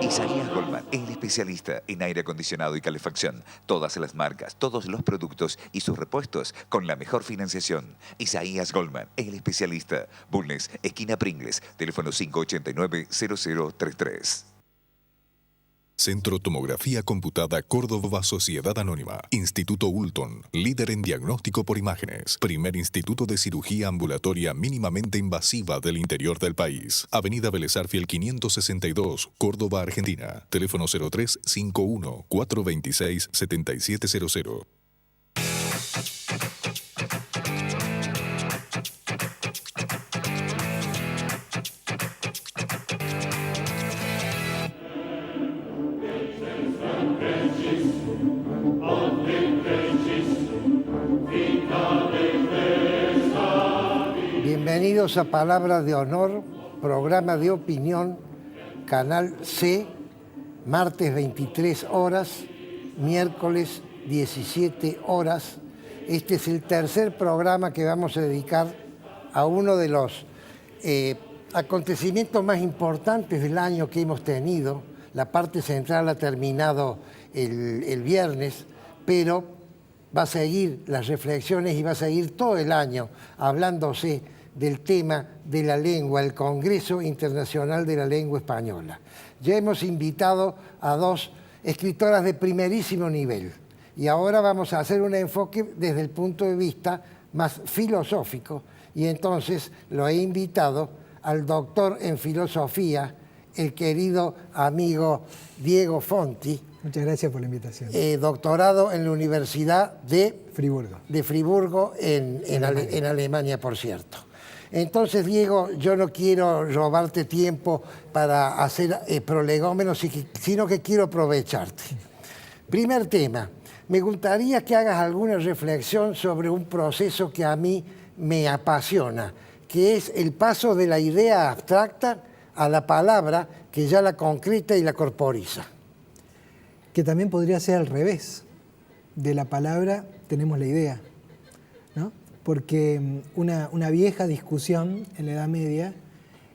Isaías Goldman, el especialista en aire acondicionado y calefacción. Todas las marcas, todos los productos y sus repuestos con la mejor financiación. Isaías Goldman, el especialista. Bulnes, esquina Pringles, teléfono 589-0033. Centro Tomografía Computada Córdoba Sociedad Anónima. Instituto Ulton, líder en diagnóstico por imágenes. Primer instituto de cirugía ambulatoria mínimamente invasiva del interior del país. Avenida Vélez Arfiel 562, Córdoba, Argentina. Teléfono 0351-426-7700. Bienvenidos a Palabras de Honor, programa de opinión, Canal C, martes 23 horas, miércoles 17 horas. Este es el tercer programa que vamos a dedicar a uno de los acontecimientos más importantes del año que hemos tenido. La parte central ha terminado el viernes, pero va a seguir las reflexiones y va a seguir todo el año hablándose del tema de la lengua, el Congreso Internacional de la Lengua Española. Ya hemos invitado a dos escritoras de primerísimo nivel y ahora vamos a hacer un enfoque desde el punto de vista más filosófico y entonces lo he invitado al doctor en filosofía, el querido amigo Diego Fonti. Muchas gracias por la invitación. Doctorado en la Universidad de Friburgo, en Alemania, por cierto. Entonces, Diego, yo no quiero robarte tiempo para hacer prolegómenos, sino que quiero aprovecharte. Primer tema, me gustaría que hagas alguna reflexión sobre un proceso que a mí me apasiona, que es el paso de la idea abstracta a la palabra que ya la concreta y la corporiza. Que también podría ser al revés. De la palabra tenemos la idea, ¿no? Porque una vieja discusión en la Edad Media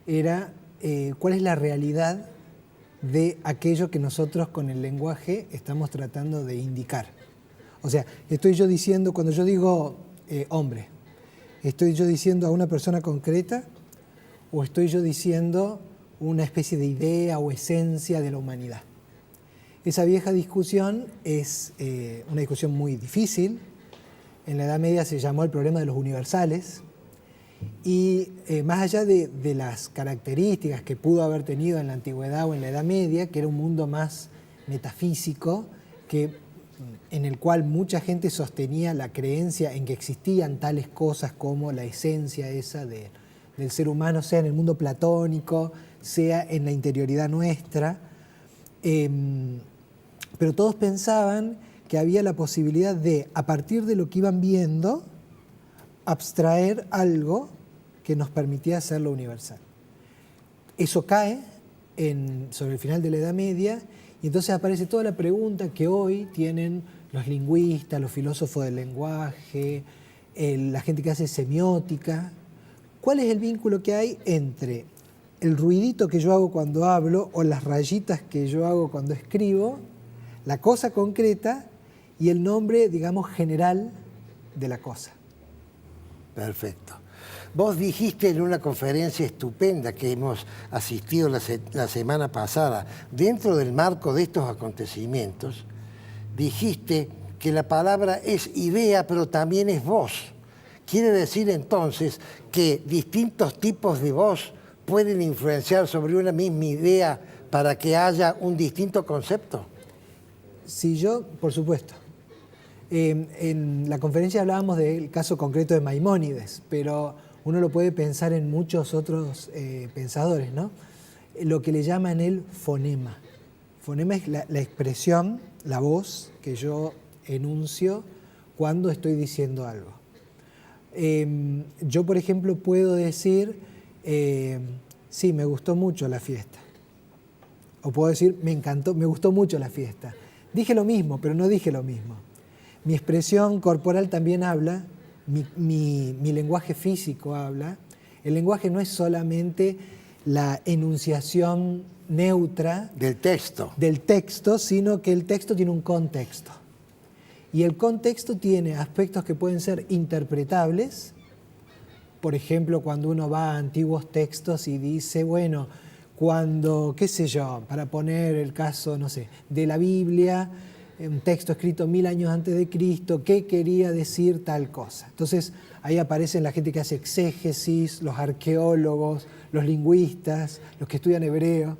era cuál es la realidad de aquello que nosotros con el lenguaje estamos tratando de indicar. O sea, estoy yo diciendo, cuando yo digo hombre, ¿estoy yo diciendo a una persona concreta o estoy yo diciendo una especie de idea o esencia de la humanidad? Esa vieja discusión es una discusión muy difícil. En la Edad Media se llamó el problema de los universales y más allá de las características que pudo haber tenido en la Antigüedad o en la Edad Media, que era un mundo más metafísico, en el cual mucha gente sostenía la creencia en que existían tales cosas como la esencia esa del ser humano, sea en el mundo platónico, sea en la interioridad nuestra, pero todos pensaban que había la posibilidad de, a partir de lo que iban viendo, abstraer algo que nos permitía hacerlo universal. Eso cae sobre el final de la Edad Media y entonces aparece toda la pregunta que hoy tienen los lingüistas, los filósofos del lenguaje, la gente que hace semiótica. ¿Cuál es el vínculo que hay entre el ruidito que yo hago cuando hablo o las rayitas que yo hago cuando escribo, la cosa concreta y el nombre, digamos, general de la cosa? Perfecto. Vos dijiste en una conferencia estupenda que hemos asistido la semana pasada, dentro del marco de estos acontecimientos, dijiste que la palabra es idea, pero también es voz. Quiere decir entonces que distintos tipos de voz pueden influenciar sobre una misma idea para que haya un distinto concepto. Sí, por supuesto. En la conferencia hablábamos del caso concreto de Maimónides, pero uno lo puede pensar en muchos otros pensadores, ¿no? Lo que le llaman el fonema. Fonema es la expresión, la voz que yo enuncio cuando estoy diciendo algo. Yo, por ejemplo, puedo decir, sí, me gustó mucho la fiesta. O puedo decir, me encantó, me gustó mucho la fiesta. Dije lo mismo, pero no dije lo mismo. Mi expresión corporal también habla, mi lenguaje físico habla. El lenguaje no es solamente la enunciación neutra Del texto, sino que el texto tiene un contexto. Y el contexto tiene aspectos que pueden ser interpretables. Por ejemplo, cuando uno va a antiguos textos y dice, bueno, cuando, qué sé yo, para poner el caso, no sé, de la Biblia, un texto escrito 1000 años antes de Cristo, ¿qué quería decir tal cosa? Entonces, ahí aparecen la gente que hace exégesis, los arqueólogos, los lingüistas, los que estudian hebreo.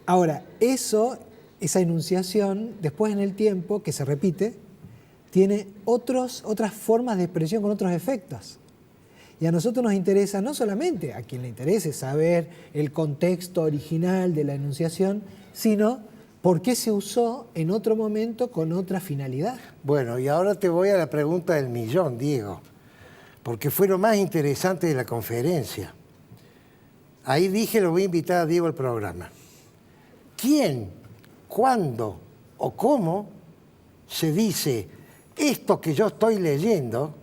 Ahora, esa enunciación, después en el tiempo, que se repite, tiene otras formas de expresión con otros efectos. Y a nosotros nos interesa, no solamente a quien le interese saber el contexto original de la enunciación, sino por qué se usó en otro momento con otra finalidad. Bueno, y ahora te voy a la pregunta del millón, Diego, porque fue lo más interesante de la conferencia. Ahí dije, lo voy a invitar a Diego al programa. ¿Quién, cuándo o cómo se dice esto que yo estoy leyendo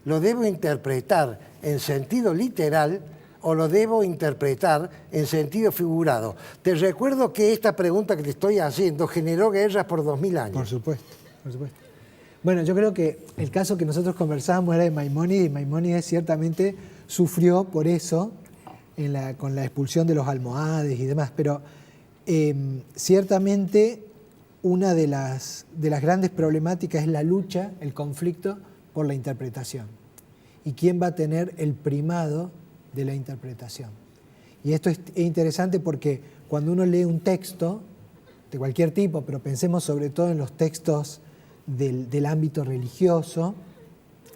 lo debo interpretar en sentido literal o lo debo interpretar en sentido figurado? Te recuerdo que esta pregunta que te estoy haciendo generó guerras por 2000 años. Por supuesto, por supuesto. Bueno, yo creo que el caso que nosotros conversábamos era de Maimónides, y Maimónides ciertamente sufrió por eso con la expulsión de los almohades y demás, pero ciertamente una de las grandes problemáticas es la lucha, el conflicto por la interpretación. ¿Y quién va a tener el primado de la interpretación? Y esto es interesante porque cuando uno lee un texto, de cualquier tipo, pero pensemos sobre todo en los textos del ámbito religioso,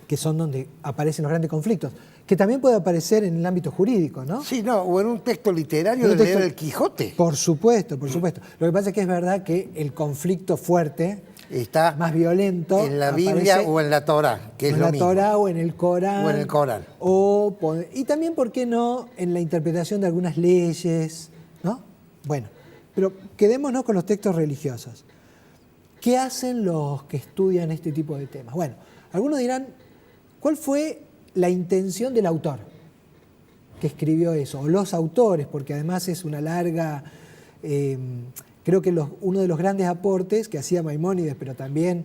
que son donde aparecen los grandes conflictos, que también puede aparecer en el ámbito jurídico, ¿no? Sí, no, o en un texto literario de leer el Quijote. Por supuesto, por supuesto. Lo que pasa es que es verdad que el conflicto fuerte, está más violento, en la Biblia o en la Torá, que es lo mismo. En la Torá o en el Corán. O en el Corán. Y también, ¿por qué no?, en la interpretación de algunas leyes, ¿no? Bueno, pero quedémonos con los textos religiosos. ¿Qué hacen los que estudian este tipo de temas? Bueno, algunos dirán, ¿cuál fue la intención del autor que escribió eso? O los autores, porque además es una larga... creo que uno de los grandes aportes que hacía Maimónides, pero también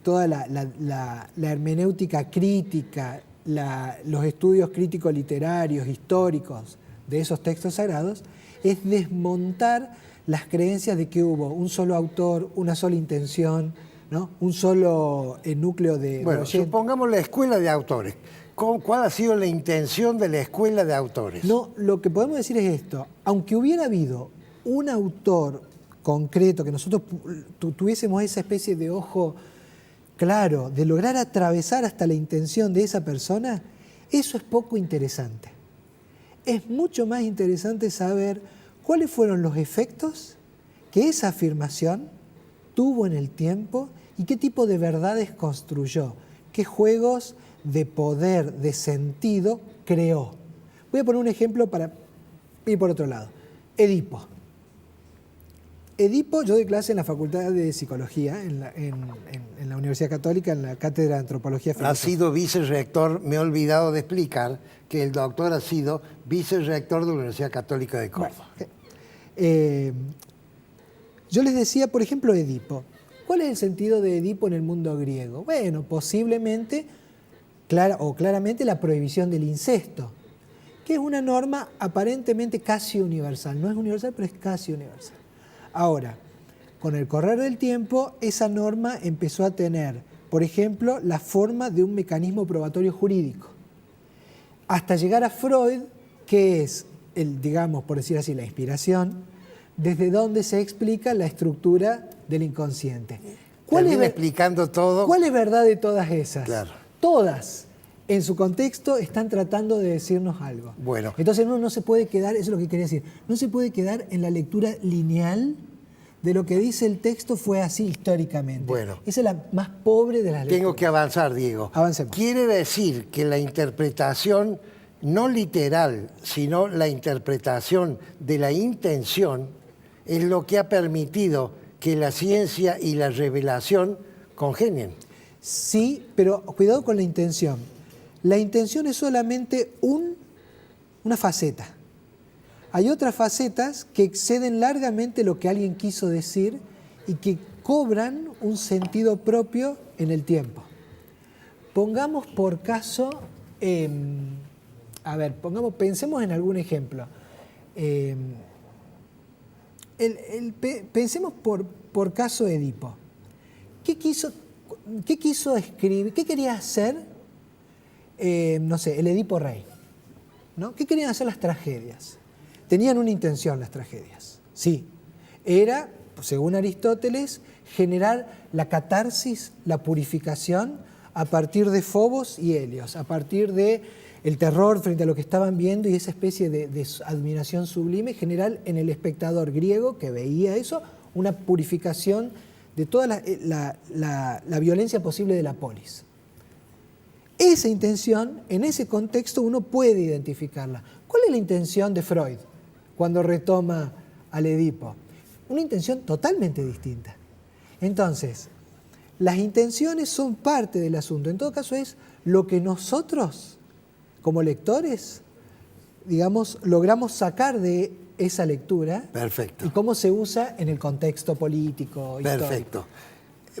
toda la hermenéutica crítica, los estudios críticos literarios, históricos de esos textos sagrados, es desmontar las creencias de que hubo un solo autor, una sola intención, ¿no? Un solo núcleo de... Bueno, supongamos la escuela de autores. ¿Cuál ha sido la intención de la escuela de autores? No, lo que podemos decir es esto. Aunque hubiera habido un autor concreto, que nosotros tuviésemos esa especie de ojo claro, de lograr atravesar hasta la intención de esa persona, eso es poco interesante. Es mucho más interesante saber cuáles fueron los efectos que esa afirmación tuvo en el tiempo y qué tipo de verdades construyó, qué juegos de poder, de sentido creó. Voy a poner un ejemplo para ir por otro lado. Edipo. Edipo, yo doy clase en la Facultad de Psicología, en la Universidad Católica, en la Cátedra de Antropología Filosófica. Ha sido vicerrector, me he olvidado de explicar que el doctor ha sido vicerrector de la Universidad Católica de Córdoba. Bueno, yo les decía, por ejemplo, Edipo. ¿Cuál es el sentido de Edipo en el mundo griego? Bueno, posiblemente, claramente, la prohibición del incesto, que es una norma aparentemente casi universal. No es universal, pero es casi universal. Ahora, con el correr del tiempo, esa norma empezó a tener, por ejemplo, la forma de un mecanismo probatorio jurídico. Hasta llegar a Freud, que es, digamos, por decir así, la inspiración, desde donde se explica la estructura del inconsciente. Termina explicando todo. ¿Cuál es verdad de todas esas? Claro. Todas. en su contexto están tratando de decirnos algo. Bueno. Entonces uno no se puede quedar, eso es lo que quería decir, no se puede quedar en la lectura lineal de lo que dice el texto fue así históricamente. Bueno. Esa es la más pobre de las lecturas. Tengo que avanzar, Diego. Avancemos. Quiere decir que la interpretación, no literal, sino la interpretación de la intención, es lo que ha permitido que la ciencia y la revelación congenien. Sí, pero cuidado con la intención. La intención es solamente una faceta. Hay otras facetas que exceden largamente lo que alguien quiso decir y que cobran un sentido propio en el tiempo. Pongamos por caso, pensemos en algún ejemplo. Pensemos por caso Edipo. ¿Qué quiso escribir? ¿Qué quería hacer, el Edipo Rey? ¿No? ¿Qué querían hacer las tragedias? Tenían una intención las tragedias, sí. Era, según Aristóteles, generar la catarsis, la purificación, a partir de Fobos y Helios, a partir de el terror frente a lo que estaban viendo y esa especie de admiración sublime, generar en el espectador griego que veía eso, una purificación de toda la violencia posible de la polis. Esa intención, en ese contexto, uno puede identificarla. ¿Cuál es la intención de Freud cuando retoma al Edipo? Una intención totalmente distinta. Entonces, las intenciones son parte del asunto. En todo caso, es lo que nosotros, como lectores, digamos, logramos sacar de esa lectura. Perfecto. Y cómo se usa en el contexto político. Perfecto.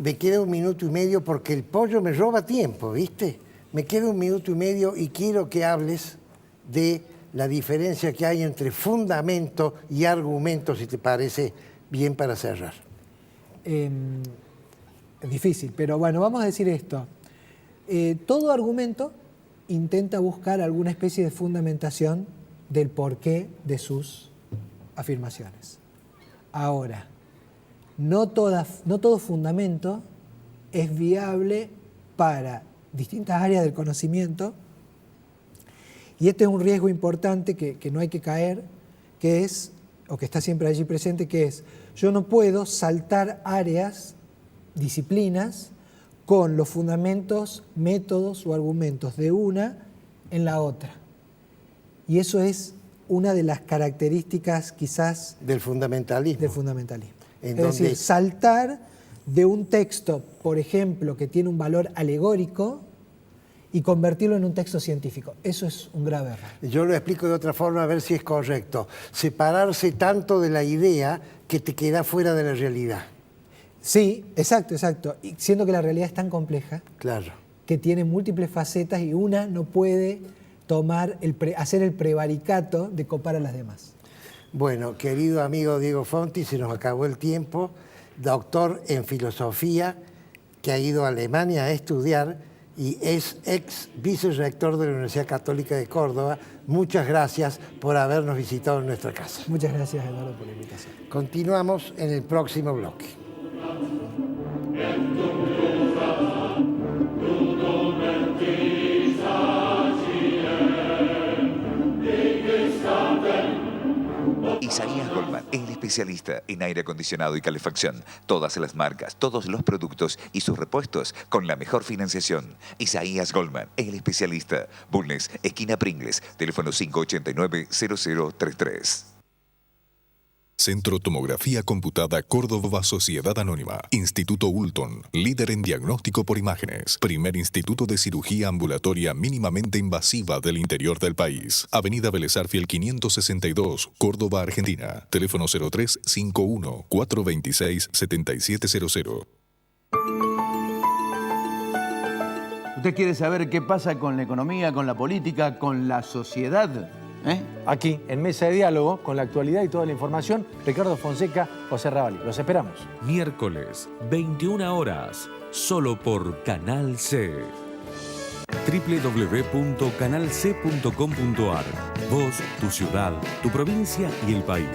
Me queda 1 minuto y medio porque el pollo me roba tiempo, ¿viste? Me queda 1 minuto y medio y quiero que hables de la diferencia que hay entre fundamento y argumento, si te parece bien para cerrar. Es difícil, pero bueno, vamos a decir esto. Todo argumento intenta buscar alguna especie de fundamentación del porqué de sus afirmaciones. Ahora, no todo fundamento es viable para distintas áreas del conocimiento y este es un riesgo importante que no hay que caer, que es, o que está siempre allí presente, que es, yo no puedo saltar áreas, disciplinas, con los fundamentos, métodos o argumentos de una en la otra. Y eso es una de las características quizás del fundamentalismo. Es decir, saltar de un texto, por ejemplo, que tiene un valor alegórico y convertirlo en un texto científico. Eso es un grave error. Yo lo explico de otra forma a ver si es correcto. Separarse tanto de la idea que te queda fuera de la realidad. Sí, exacto. Y siendo que la realidad es tan compleja, claro, que tiene múltiples facetas y una no puede hacer el prevaricato de copar a las demás. Bueno, querido amigo Diego Fonti, se nos acabó el tiempo. Doctor en filosofía, que ha ido a Alemania a estudiar y es ex vicerrector de la Universidad Católica de Córdoba. Muchas gracias por habernos visitado en nuestra casa. Muchas gracias, Eduardo, por la invitación. Continuamos en el próximo bloque. Isaías Goldman, el especialista en aire acondicionado y calefacción. Todas las marcas, todos los productos y sus repuestos con la mejor financiación. Isaías Goldman, el especialista. Bulnes, esquina Pringles, teléfono 589-0033. Centro Tomografía Computada Córdoba Sociedad Anónima. Instituto Ulton, líder en diagnóstico por imágenes. Primer instituto de cirugía ambulatoria mínimamente invasiva del interior del país. Avenida Vélez Arfiel 562, Córdoba, Argentina. Teléfono 0351-426-7700. ¿Usted quiere saber qué pasa con la economía, con la política, con la sociedad? Aquí, en Mesa de Diálogo, con la actualidad y toda la información, Ricardo Fonseca, José Ravalli. Los esperamos. Miércoles, 21 horas, solo por Canal C. www.canalc.com.ar. Vos, tu ciudad, tu provincia y el país.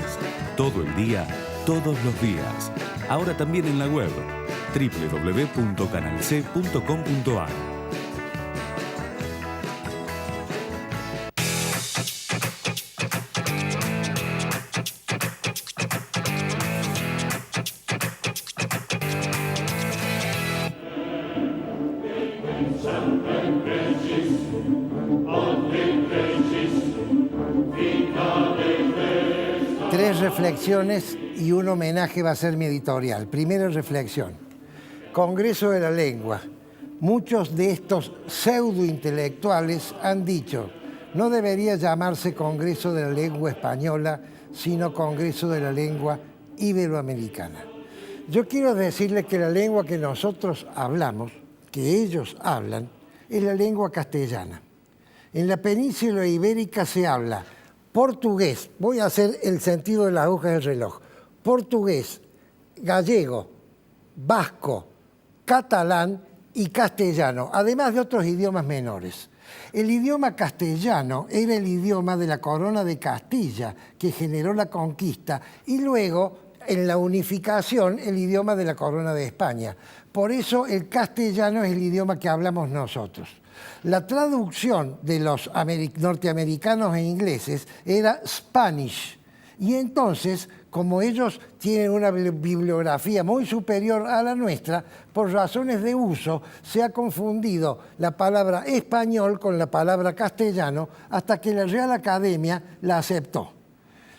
Todo el día, todos los días. Ahora también en la web www.canalc.com.ar. reflexiones y un homenaje va a ser mi editorial. Primera reflexión. Congreso de la Lengua. Muchos de estos pseudointelectuales han dicho, no debería llamarse Congreso de la Lengua Española, sino Congreso de la Lengua Iberoamericana. Yo quiero decirles que la lengua que nosotros hablamos, que ellos hablan, es la lengua castellana. En la península ibérica se habla portugués, voy a hacer el sentido de las agujas del reloj, portugués, gallego, vasco, catalán y castellano, además de otros idiomas menores. El idioma castellano era el idioma de la corona de Castilla, que generó la conquista, y luego, en la unificación, el idioma de la corona de España. Por eso el castellano es el idioma que hablamos nosotros. La traducción de los norteamericanos e ingleses era Spanish. Y entonces, como ellos tienen una bibliografía muy superior a la nuestra, por razones de uso se ha confundido la palabra español con la palabra castellano hasta que la Real Academia la aceptó.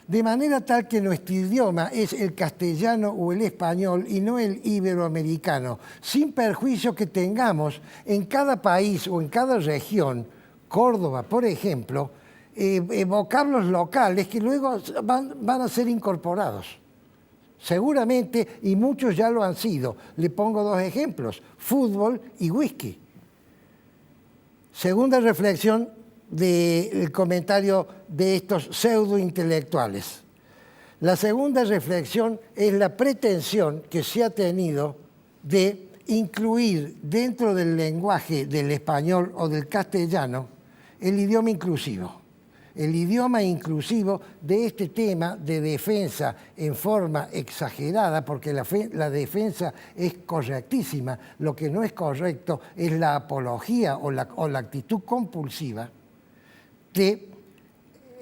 De manera tal que nuestro idioma es el castellano o el español y no el iberoamericano, sin perjuicio que tengamos en cada país o en cada región, Córdoba, por ejemplo, vocablos locales que luego van a ser incorporados. Seguramente, y muchos ya lo han sido. Le pongo dos ejemplos, fútbol y whisky. Segunda reflexión del comentario de estos pseudointelectuales. La segunda reflexión es la pretensión que se ha tenido de incluir dentro del lenguaje del español o del castellano el idioma inclusivo. El idioma inclusivo de este tema de defensa en forma exagerada, porque la defensa es correctísima, lo que no es correcto es la apología o la actitud compulsiva de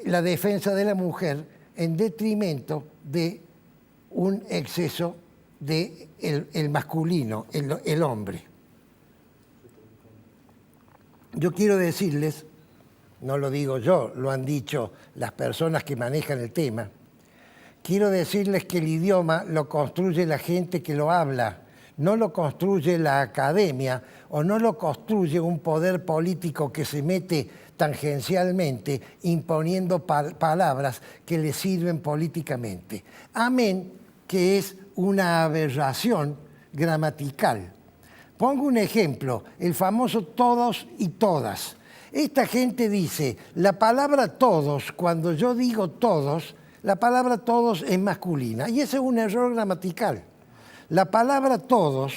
la defensa de la mujer en detrimento de un exceso del masculino, el hombre. Yo quiero decirles, no lo digo yo, lo han dicho las personas que manejan el tema, quiero decirles que el idioma lo construye la gente que lo habla, no lo construye la academia o no lo construye un poder político que se mete tangencialmente imponiendo palabras que le sirven políticamente. Amén, que es una aberración gramatical. Pongo un ejemplo, el famoso todos y todas. Esta gente dice, la palabra todos, cuando yo digo todos, la palabra todos es masculina. Y ese es un error gramatical. La palabra todos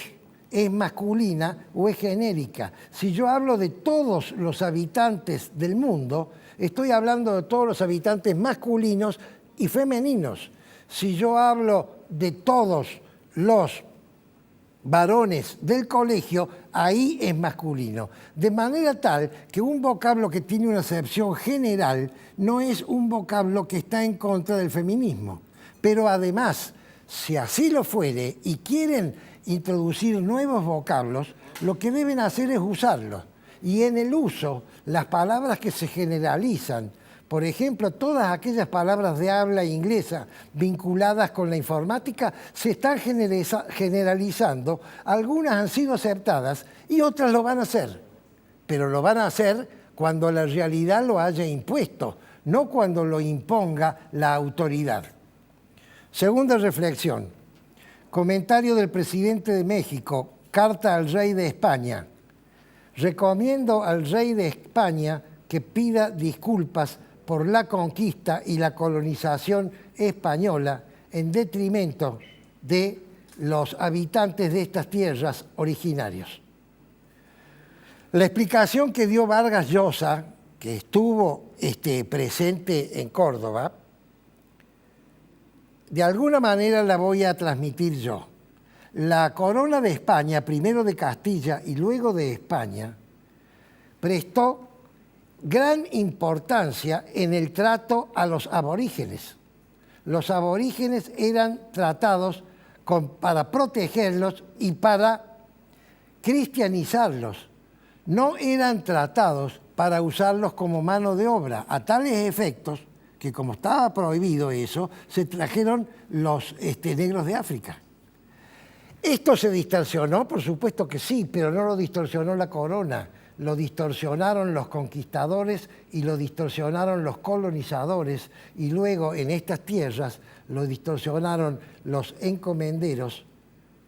es masculina o es genérica. Si yo hablo de todos los habitantes del mundo, estoy hablando de todos los habitantes masculinos y femeninos. Si yo hablo de todos los varones del colegio, ahí es masculino. De manera tal que un vocablo que tiene una acepción general no es un vocablo que está en contra del feminismo. Pero además, si así lo fuere y quieren introducir nuevos vocablos, lo que deben hacer es usarlos. Y en el uso, las palabras que se generalizan, por ejemplo, todas aquellas palabras de habla inglesa vinculadas con la informática se están generalizando. Algunas han sido aceptadas y otras lo van a hacer. Pero lo van a hacer cuando la realidad lo haya impuesto, no cuando lo imponga la autoridad. Segunda reflexión. Comentario del presidente de México, carta al rey de España. Recomiendo al rey de España que pida disculpas por la conquista y la colonización española en detrimento de los habitantes de estas tierras originarios. La explicación que dio Vargas Llosa, que estuvo presente en Córdoba, de alguna manera la voy a transmitir yo. La corona de España, primero de Castilla y luego de España, prestó gran importancia en el trato a los aborígenes. Los aborígenes eran tratados para protegerlos y para cristianizarlos. No eran tratados para usarlos como mano de obra, a tales efectos que como estaba prohibido eso, se trajeron los negros de África. ¿Esto se distorsionó? Por supuesto que sí, pero no lo distorsionó la corona. Lo distorsionaron los conquistadores y lo distorsionaron los colonizadores, y luego en estas tierras lo distorsionaron los encomenderos,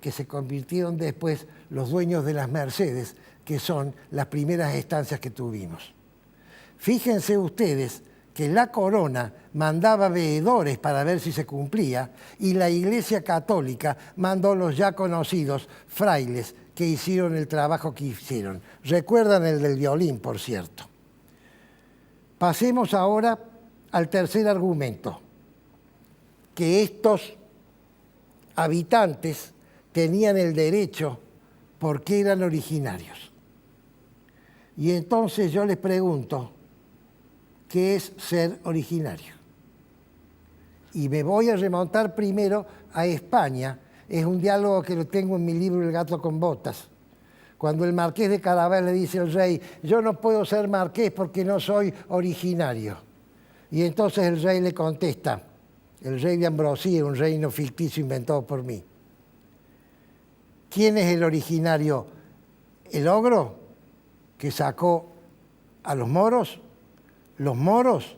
que se convirtieron después los dueños de las mercedes, que son las primeras estancias que tuvimos. Fíjense ustedes que la corona mandaba veedores para ver si se cumplía, y la Iglesia Católica mandó los ya conocidos frailes que hicieron el trabajo que hicieron. Recuerdan el del violín, por cierto. Pasemos ahora al tercer argumento, que estos habitantes tenían el derecho porque eran originarios. Y entonces yo les pregunto, ¿qué es ser originario? Y me voy a remontar primero a España. Es un diálogo que lo tengo en mi libro El gato con botas. Cuando el marqués de Cadaval le dice al rey, yo no puedo ser marqués porque no soy originario. Y entonces el rey le contesta, el rey de Ambrosía, un reino ficticio inventado por mí. ¿Quién es el originario? ¿El ogro que sacó a los moros? ¿Los moros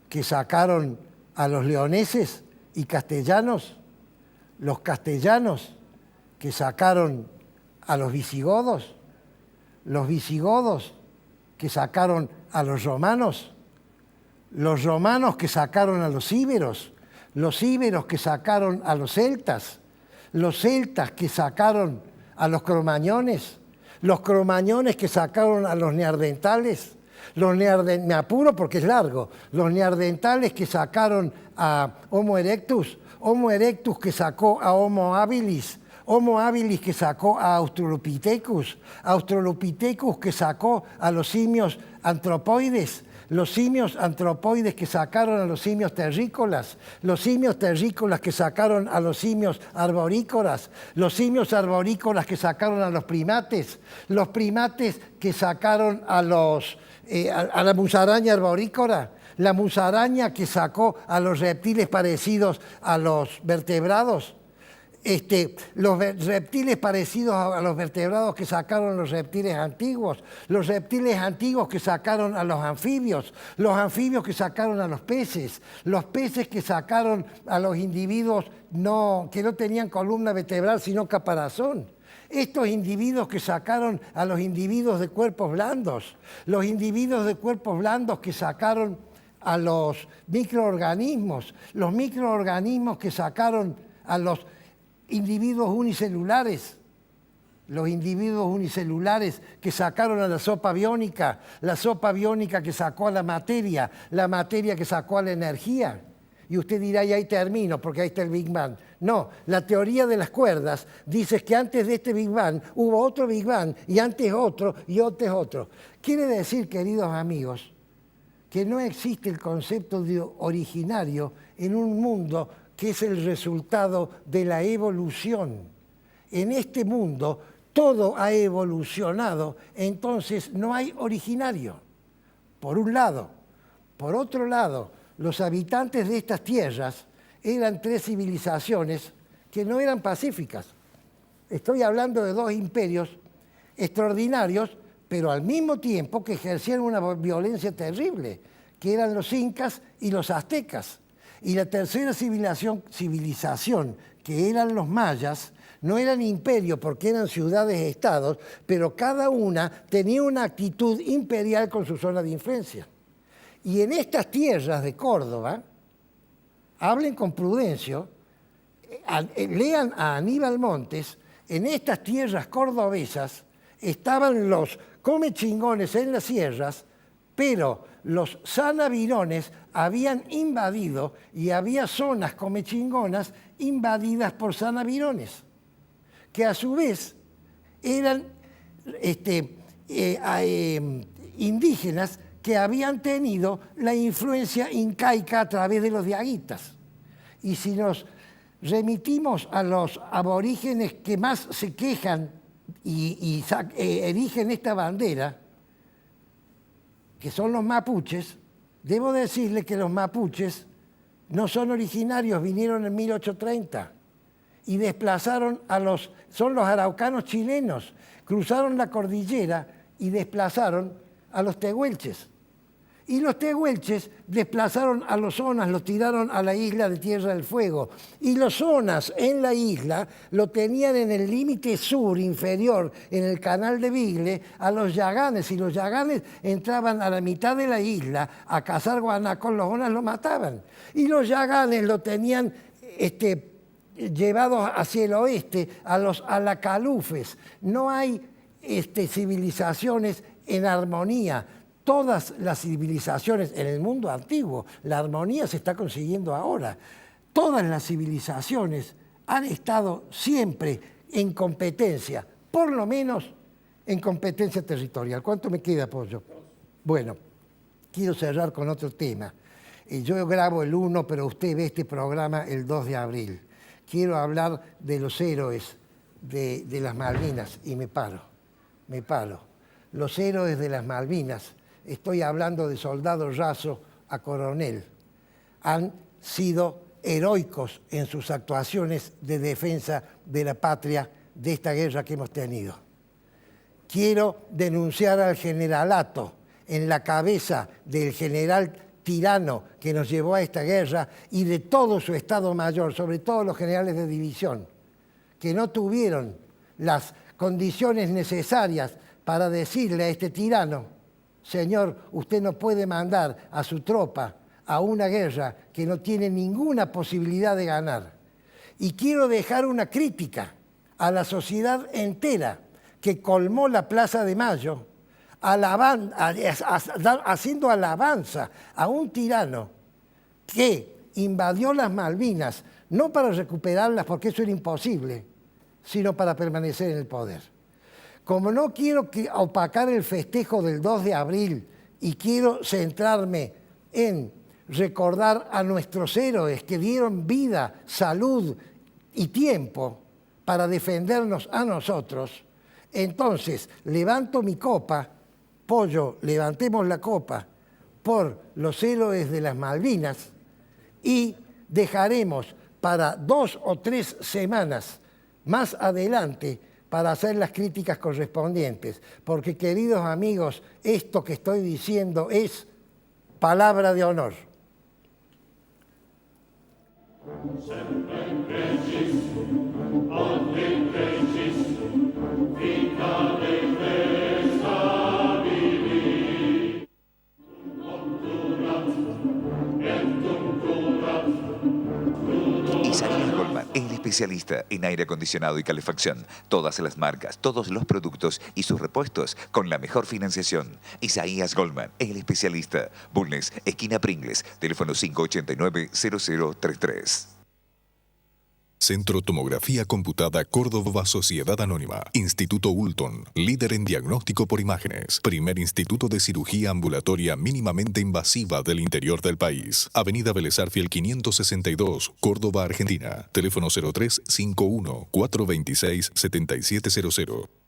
que sacaron a los leoneses y castellanos? ¿Los castellanos que sacaron a los visigodos? ¿Los visigodos que sacaron a los romanos? ¿Los romanos que sacaron a los íberos? ¿Los íberos que sacaron a los celtas? ¿Los celtas que sacaron a los cromañones? ¿Los cromañones que sacaron a los neandertales? Me apuro porque es largo. Los neandertales que sacaron a Homo erectus que sacó a Homo habilis que sacó a Australopithecus que sacó a los simios antropoides, los simios antropoides que sacaron a los simios terrícolas que sacaron a los simios arborícolas, los simios arborícolas que sacaron a los primates que sacaron a la musaraña arborícola, la musaraña que sacó a los reptiles parecidos a los vertebrados, los reptiles parecidos a los vertebrados que sacaron los reptiles antiguos que sacaron a los anfibios que sacaron a los peces que sacaron a los individuos que no tenían columna vertebral sino caparazón. Estos individuos que sacaron a los individuos de cuerpos blandos, los individuos de cuerpos blandos que sacaron a los microorganismos que sacaron a los individuos unicelulares que sacaron a la sopa biónica que sacó a la materia que sacó a la energía. Y usted dirá, y ahí termino, porque ahí está el Big Bang. No, la teoría de las cuerdas dice que antes de este Big Bang hubo otro Big Bang, y antes otro, y antes otro. Quiere decir, queridos amigos, que no existe el concepto de originario en un mundo que es el resultado de la evolución. En este mundo todo ha evolucionado, entonces no hay originario, por un lado. Por otro lado, los habitantes de estas tierras eran tres civilizaciones que no eran pacíficas. Estoy hablando de dos imperios extraordinarios, pero al mismo tiempo que ejercían una violencia terrible, que eran los incas y los aztecas. Y la tercera civilización, que eran los mayas, no eran imperio porque eran ciudades-estados, pero cada una tenía una actitud imperial con su zona de influencia. Y en estas tierras de Córdoba, hablen con Prudencio, lean a Aníbal Montes, en estas tierras cordobesas estaban los comechingones en las sierras, pero los sanavirones habían invadido y había zonas comechingonas invadidas por sanavirones, que a su vez eran indígenas que habían tenido la influencia incaica a través de los diaguitas. Y si nos remitimos a los aborígenes que más se quejan y erigen esta bandera, que son los mapuches, Debo decirle que los mapuches no son originarios, vinieron en 1830 y desplazaron son los araucanos chilenos, cruzaron la cordillera y desplazaron a los tehuelches. Y los tehuelches desplazaron a los zonas, los tiraron a la isla de Tierra del Fuego. Y los zonas en la isla lo tenían en el límite sur inferior, en el canal de Bigle, a los yaganes. Y los yaganes entraban a la mitad de la isla a cazar guanacos, los zonas lo mataban. Y los yaganes lo tenían llevados hacia el oeste, a los alacalufes. No hay civilizaciones en armonía. Todas las civilizaciones en el mundo antiguo, la armonía se está consiguiendo ahora. Todas las civilizaciones han estado siempre en competencia, por lo menos en competencia territorial. ¿Cuánto me queda, Pollo? Bueno, quiero cerrar con otro tema. Yo grabo el 1, pero usted ve este programa el 2 de abril. Quiero hablar de los héroes de las Malvinas y me paro. Los héroes de las Malvinas, estoy hablando de soldado raso a coronel, han sido heroicos en sus actuaciones de defensa de la patria de esta guerra que hemos tenido. Quiero denunciar al generalato en la cabeza del general tirano que nos llevó a esta guerra y de todo su Estado Mayor, sobre todo los generales de división, que no tuvieron las condiciones necesarias para decirle a este tirano: señor, usted no puede mandar a su tropa a una guerra que no tiene ninguna posibilidad de ganar. Y quiero dejar una crítica a la sociedad entera que colmó la Plaza de Mayo haciendo alabanza a un tirano que invadió las Malvinas, no para recuperarlas porque eso era imposible, sino para permanecer en el poder. Como no quiero opacar el festejo del 2 de abril y quiero centrarme en recordar a nuestros héroes que dieron vida, salud y tiempo para defendernos a nosotros, entonces levanto mi copa, Pollo, levantemos la copa por los héroes de las Malvinas y dejaremos para 2 o 3 semanas más adelante para hacer las críticas correspondientes. Porque, queridos amigos, esto que estoy diciendo es palabra de honor. Isaías Goldman, el especialista en aire acondicionado y calefacción. Todas las marcas, todos los productos y sus repuestos con la mejor financiación. Isaías Goldman, el especialista. Bulnes, esquina Pringles, teléfono 589-0033. Centro Tomografía Computada Córdoba Sociedad Anónima. Instituto Ulton, líder en diagnóstico por imágenes. Primer instituto de cirugía ambulatoria mínimamente invasiva del interior del país. Avenida Vélez Arfiel 562, Córdoba, Argentina. Teléfono 0351 426 7700.